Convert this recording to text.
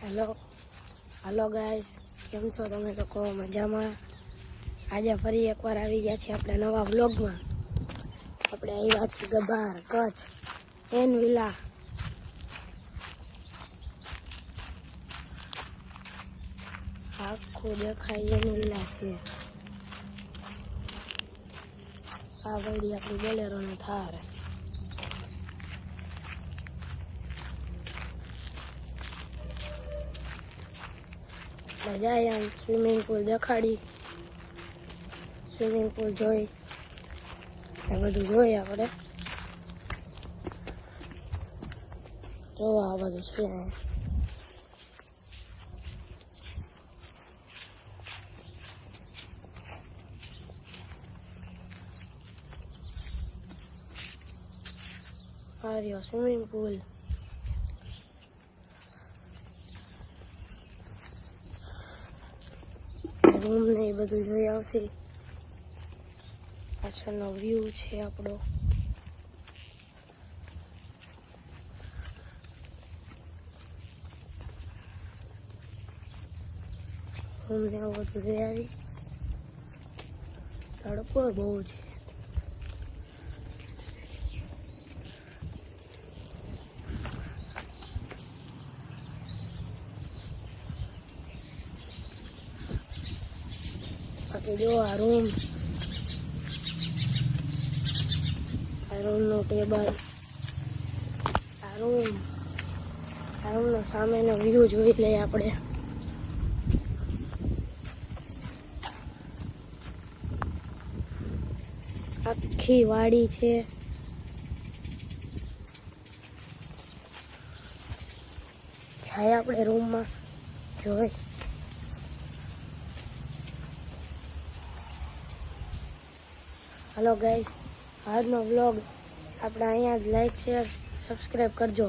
Hello guys, केम छो तमे लोको? मजामां? आज फरी एक बार આવી ગયા છે આપણે નવા વ્લોગમાં। આપણે આવ્યા છીએ ગબાર કચ્છ એન વિલા। આખું દેખાય એન વિલા છે। આ વળી આપણી બોલેરો ને થાર। જાય આમ સ્વિમિંગ પુલ દેખાડી, સ્વિમિંગ પુલ જોઈ એ બધું જોઈએ આપણે। જો આ બધું છે આ રહ્યો સ્વિમિંગ પુલ। રૂમ ને એ બધું જોઈ આવશે। પાછળનો વ્યૂ છે આપણો। રૂમ ને એવું બધું જોઈ આવી। તડકો બહુ છે। બાકી જો આ રૂમ નો ટેબલ, આ રૂમ નો સામેનો વ્યૂ જોઈ લઈએ આપણે। આખી વાડી છે। જાય આપણે રૂમમાં જોઈ। हेलो गाइस, આજનો વ્લોગ આપણે અહીંયા જ લાઈક શેર સબસ્ક્રાઈબ કરજો।